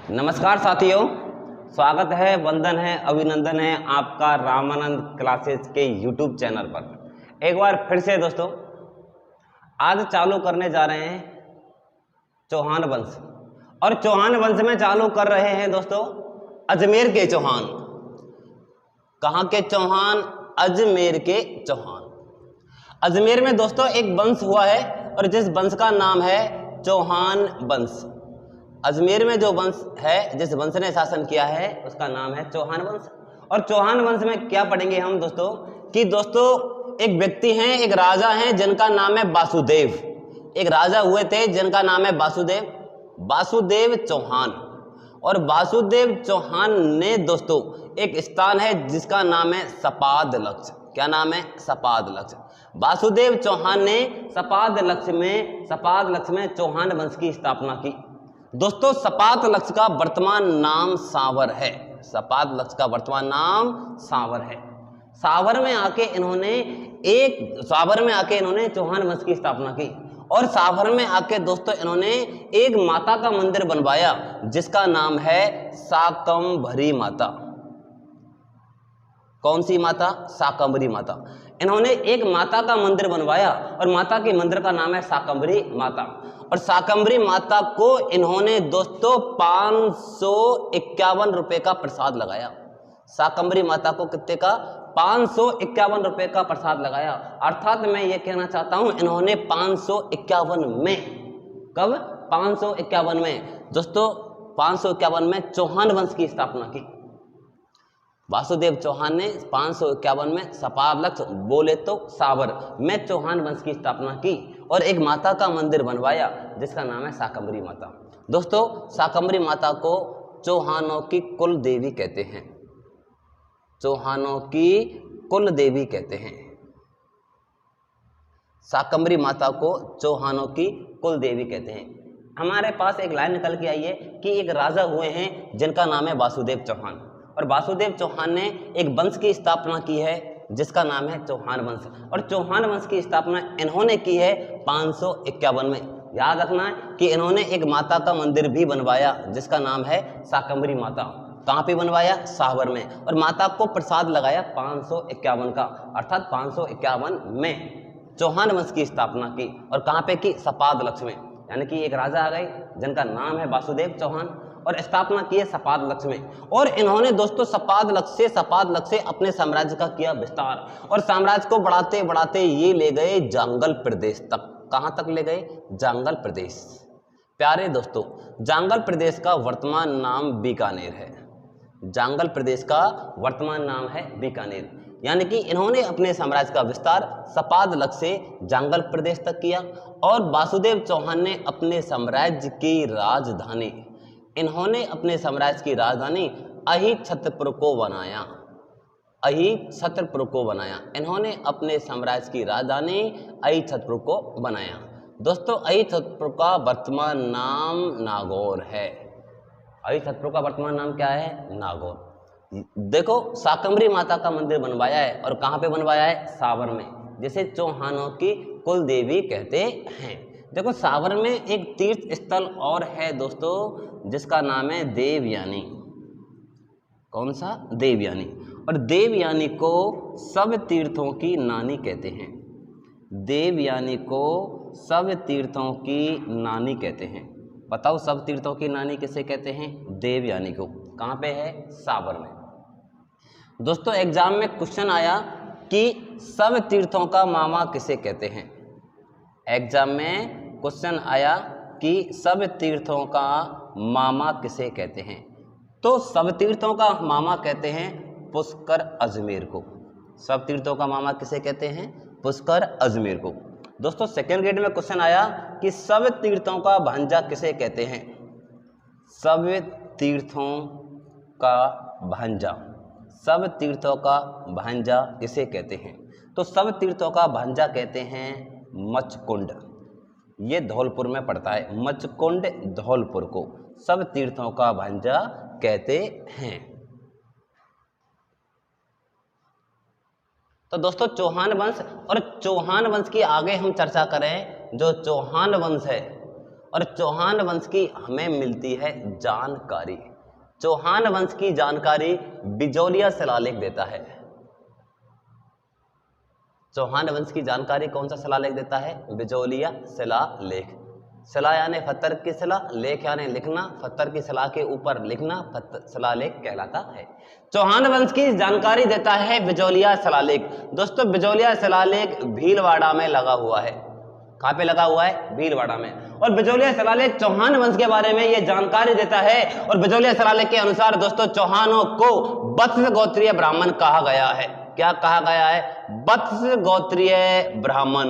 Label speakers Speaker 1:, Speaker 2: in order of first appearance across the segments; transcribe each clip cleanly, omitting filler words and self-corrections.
Speaker 1: नमस्कार साथियों, स्वागत है, वंदन है, अभिनंदन है आपका रामानंद क्लासेस के YouTube चैनल पर। एक बार फिर से दोस्तों आज चालू करने जा रहे हैं चौहान वंश। और चौहान वंश में चालू कर रहे हैं दोस्तों अजमेर के चौहान। कहाँ के चौहान? अजमेर के चौहान। अजमेर में दोस्तों एक वंश हुआ है और जिस वंश का नाम है चौहान वंश। अजमेर में जो वंश है, जिस वंश ने शासन किया है, उसका नाम है चौहान वंश। और चौहान वंश में क्या पढ़ेंगे हम दोस्तों कि दोस्तों एक व्यक्ति हैं, एक राजा हैं जिनका नाम है वासुदेव। एक राजा हुए थे जिनका नाम है वासुदेव चौहान। और वासुदेव चौहान ने दोस्तों एक स्थान है जिसका नाम है सपादलक्ष। क्या नाम है? सपादलक्ष। वासुदेव चौहान ने सपादलक्ष में चौहान वंश की स्थापना की। दोस्तों सपादलक्ष का वर्तमान नाम सांवर है। सपादलक्ष का वर्तमान नाम सांवर है। सांवर में आके इन्होंने चौहान वंश की स्थापना की। और सांवर में आके दोस्तों इन्होंने एक माता का मंदिर बनवाया जिसका नाम है शाकंभरी माता। कौन सी माता? शाकंभरी माता। इन्होंने एक माता का मंदिर बनवाया और माता के मंदिर का नाम है शाकंभरी माता। और शाकंभरी माता को इन्होंने दोस्तों 551 रुपए का प्रसाद लगाया। शाकंभरी माता को कितने का? 551 रुपए का प्रसाद लगाया। अर्थात मैं ये कहना चाहता हूं इन्होंने 551 में, कब? 551 में दोस्तों, 551 में चौहान वंश की स्थापना की। वासुदेव चौहान ने 551 में सपादलक्ष बोले तो सांवर में चौहान वंश की स्थापना की और एक माता का मंदिर बनवाया जिसका नाम है शाकंभरी माता। दोस्तों शाकंभरी माता को चौहानों की कुल देवी कहते हैं। चौहानों की कुल देवी कहते हैं। शाकंभरी माता को चौहानों की कुल देवी कहते हैं। हमारे पास एक लाइन निकल के आई है कि एक राजा हुए हैं जिनका नाम है वासुदेव चौहान। और वासुदेव चौहान ने एक वंश की स्थापना की है जिसका नाम है चौहान वंश। और चौहान वंश की स्थापना इन्होंने की है 551 में। याद रखना है कि इन्होंने एक माता का मंदिर भी बनवाया जिसका नाम है शाकंभरी माता। कहाँ पे बनवाया? सांवर में। और माता को प्रसाद लगाया 551 का, अर्थात 551 में चौहान वंश की स्थापना की। और कहाँ पे की? सपादलक्ष में। यानी कि एक राजा आ गए जिनका नाम है वासुदेव चौहान और स्थापना की है सपादलक्ष में। और इन्होंने दोस्तों सपादलक्ष से अपने साम्राज्य का किया विस्तार। और साम्राज्य को बढ़ाते बढ़ाते ये ले गए जांगल प्रदेश तक। कहाँ तक ले गए? जांगल प्रदेश। प्यारे दोस्तों, जांगल प्रदेश का वर्तमान नाम बीकानेर है। जांगल प्रदेश का वर्तमान नाम है बीकानेर। यानी कि इन्होंने अपने साम्राज्य का विस्तार सपादलक्ष से जांगल प्रदेश तक किया। और वासुदेव चौहान ने अपने साम्राज्य की राजधानी अहिछत्रपुर को बनाया। इन्होंने अपने साम्राज्य की राजधानी अहिछत्रपुर को बनाया। दोस्तों अहिछत्रपुर का वर्तमान नाम नागौर है। अहिछत्रपुर का वर्तमान नाम क्या है? नागौर। देखो शाकंभरी माता का मंदिर बनवाया है और कहाँ पे बनवाया है? सांवर में, जिसे चौहानों की कुल देवी कहते हैं। देखो सांवर में एक तीर्थ स्थल और है दोस्तों जिसका नाम है देवयानी। कौन सा? देवयानी। और देवयानी को सब तीर्थों की नानी कहते हैं। देवयानी को सब तीर्थों की नानी कहते हैं। बताओ सब तीर्थों की नानी किसे कहते हैं? देवयानी को। कहाँ पे है? सांवर में। दोस्तों एग्जाम में क्वेश्चन आया कि सब तीर्थों का मामा किसे कहते हैं। एग्जाम में क्वेश्चन आया कि सब तीर्थों का मामा किसे कहते हैं। तो सब तीर्थों का मामा कहते हैं पुष्कर अजमेर को। सब तीर्थों का मामा किसे कहते हैं? पुष्कर अजमेर को। दोस्तों सेकेंड ग्रेड में क्वेश्चन आया कि सब तीर्थों का भांजा किसे कहते हैं। सब तीर्थों का भांजा, सब तीर्थों का भांजा किसे कहते हैं? तो सब तीर्थों का भांजा कहते हैं मचकुंड। ये धौलपुर में पड़ता है। मचकुंड धौलपुर को सब तीर्थों का भांजा कहते हैं। तो दोस्तों चौहान वंश, और चौहान वंश की आगे हम चर्चा करें। जो चौहान वंश है और चौहान वंश की हमें मिलती है जानकारी। चौहान वंश की जानकारी बिजौलिया शिलालेख देता है। चौहान वंश की जानकारी कौन सा शिलालेख देता है? बिजौलिया शिलालेख। शिला यानी पत्थर की शिला, लेख यानी लिखना, पत्थर की शिला के ऊपर लिखना शिलालेख कहलाता है। चौहान वंश की जानकारी देता है बिजौलिया शिलालेख। दोस्तों बिजौलिया शिलालेख भीलवाड़ा में लगा हुआ है। कहाँ पे लगा हुआ है? भीलवाड़ा में। और बिजौलिया शिलालेख चौहान वंश के बारे में यह जानकारी देता है। और बिजौलिया शिलालेख के अनुसार दोस्तों चौहानों को वत्स गोत्रीय ब्राह्मण कहा गया है। क्या कहा गया है? वत्स गोत्रीय ब्राह्मण।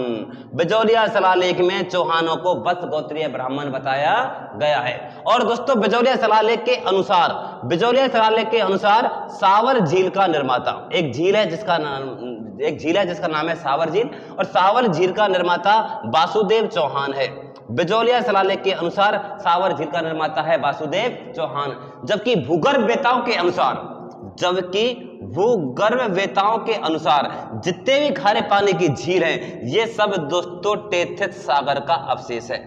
Speaker 1: बिजौलिया शिलालेख में चौहानों को वत्स गोत्रीय ब्राह्मण बताया गया है। और दोस्तों बिजौलिया शिलालेख के अनुसार सावर झील का निर्माता, एक झील है जिसका नाम है सावर झील, और सावर झील का निर्माता वासुदेव चौहान है। बिजौलिया शिलालेख के अनुसार सावर झील का निर्माता है वासुदेव चौहान। जबकि भूगर्भ वेताओं के अनुसार जितने भी खारे पानी की झील हैं, ये सब दोस्तों टेथिस सागर का अवशेष है।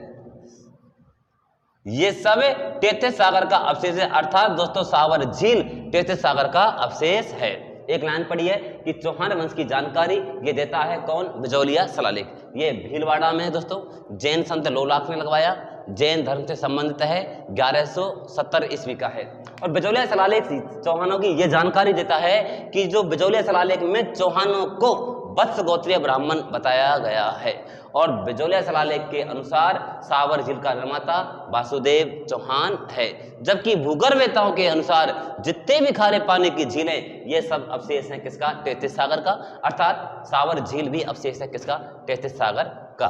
Speaker 1: ये सब टेथिस सागर का अवशेष है, अर्थात दोस्तों सावर झील टेथिस सागर का अवशेष है। एक लाइन पढ़ी है कि चौहान वंश की जानकारी ये देता है कौन? बिजौलिया शिलालेख। ये भीलवाड़ा में दोस्तों जैन संत लोलाख ने लगवाया, जैन धर्म से संबंधित है, 1170 ईस्वी का है। और बिजौलिया शिलालेख चौहानों की यह जानकारी देता है कि जो बिजौलिया शिलालेख में चौहानों को वत्स गोत्रीय ब्राह्मण बताया गया है। और बिजौलिया शिलालेख के अनुसार सावर झील का निर्माता वासुदेव चौहान है। जबकि भूगर्भवेताओं के अनुसार जितने भी खारे पानी की झीलें, ये सब अवशेष हैं किसका? टेथिस सागर का। अर्थात सावर झील भी अवशेष है किसका? टेथिस सागर का।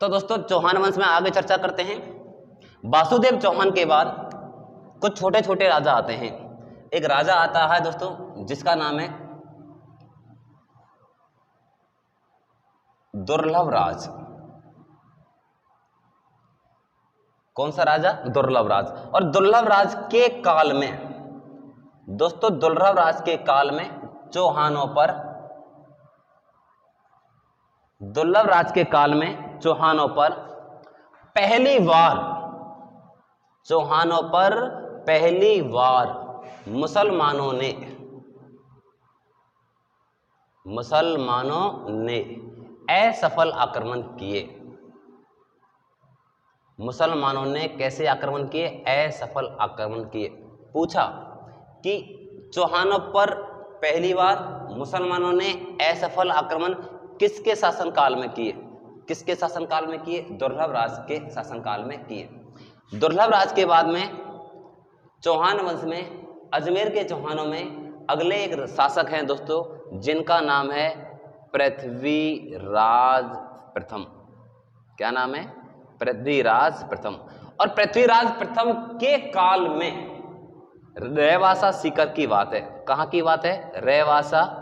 Speaker 1: तो दोस्तों चौहान वंश में आगे चर्चा करते हैं। वासुदेव चौहान के बाद कुछ छोटे छोटे राजा आते हैं। एक राजा आता है दोस्तों जिसका नाम है दुर्लभ राज। कौन सा राजा? दुर्लभ राज। और दुर्लभ राज के काल में दोस्तों, दुर्लभ राज के काल में चौहानों पर पहली बार मुसलमानों ने असफल आक्रमण किए। मुसलमानों ने कैसे आक्रमण किए? असफल आक्रमण किए। पूछा कि चौहानों पर पहली बार मुसलमानों ने असफल आक्रमण किसके शासनकाल में किए? किसके शासनकाल में किए? दुर्लभ राज के शासनकाल में किए। दुर्लभ राज के बाद में चौहान वंश में अजमेर के चौहानों में अगले एक शासक हैं दोस्तों जिनका नाम है पृथ्वीराज प्रथम। क्या नाम है? पृथ्वीराज प्रथम। और पृथ्वीराज प्रथम के काल में रेवासा सीकर की बात है। कहाँ की बात है? रेवासा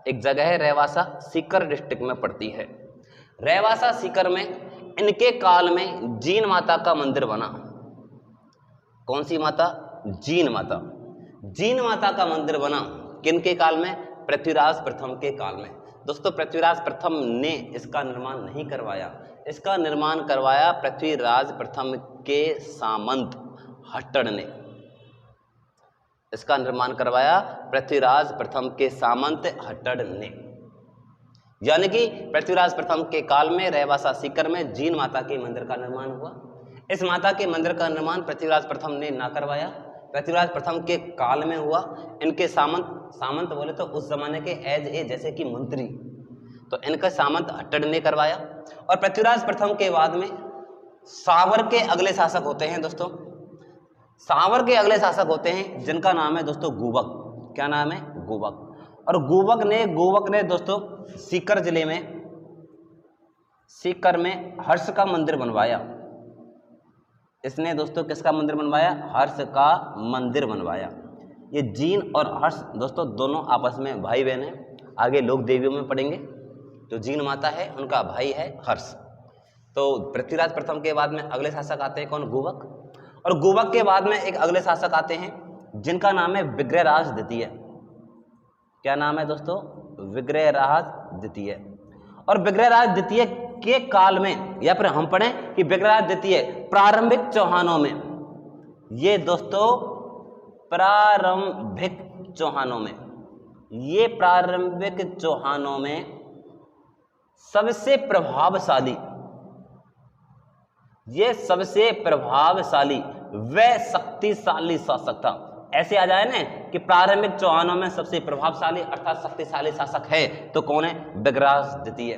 Speaker 1: एक जगह है, रेवासा सीकर डिस्ट्रिक्ट में पड़ती है। रेवासा सीकर में इनके काल में जीन माता का मंदिर बना। कौन सी माता? जीन माता। जीन माता का मंदिर बना किनके काल में? पृथ्वीराज प्रथम के काल में। दोस्तों पृथ्वीराज प्रथम ने इसका निर्माण नहीं करवाया, इसका निर्माण करवाया पृथ्वीराज प्रथम के सामंत हट्टड़ ने। इसका निर्माण करवाया पृथ्वीराज प्रथम के सामंत हट्टड़ ने। यानी कि पृथ्वीराज प्रथम के काल में रेवासा सीकर में जीन माता के मंदिर का निर्माण हुआ। इस माता के मंदिर का निर्माण पृथ्वीराज प्रथम ने ना करवाया, पृथ्वीराज प्रथम के काल में हुआ। इनके सामंत बोले तो उस जमाने के जैसे कि मंत्री, तो इनका सामंत हट्टड़ ने करवाया। और पृथ्वीराज प्रथम के बाद में सावर के अगले शासक होते हैं दोस्तों, सावर के अगले शासक होते हैं जिनका नाम है दोस्तों गूबक। क्या नाम है? गूबक। और गूबक ने दोस्तों सीकर जिले में सीकर में हर्ष का मंदिर बनवाया। इसने दोस्तों किसका मंदिर बनवाया? हर्ष का मंदिर बनवाया। ये जीन और हर्ष दोस्तों दोनों आपस में भाई बहन हैं। आगे लोक देवियों में पढ़ेंगे। जो जीन माता है उनका भाई है हर्ष। तो पृथ्वीराज प्रथम के बाद में अगले शासक आते हैं कौन? गूबक। और गूबक के बाद में एक अगले शासक आते हैं जिनका नाम है विग्रहराज द्वितीय। क्या नाम है दोस्तों? विग्रहराज द्वितीय। और विग्रहराज द्वितीय के काल में, या फिर हम पढ़ें कि विग्रहराज द्वितीय प्रारंभिक चौहानों में, ये दोस्तों प्रारंभिक चौहानों में, ये प्रारंभिक चौहानों में सबसे प्रभावशाली, ये सबसे प्रभावशाली व शक्तिशाली शासक था। ऐसे आ जाए ना कि प्रारंभिक चौहानों में सबसे प्रभावशाली अर्थात शक्तिशाली शासक है तो कौन है? विग्रहराज द्वितीय।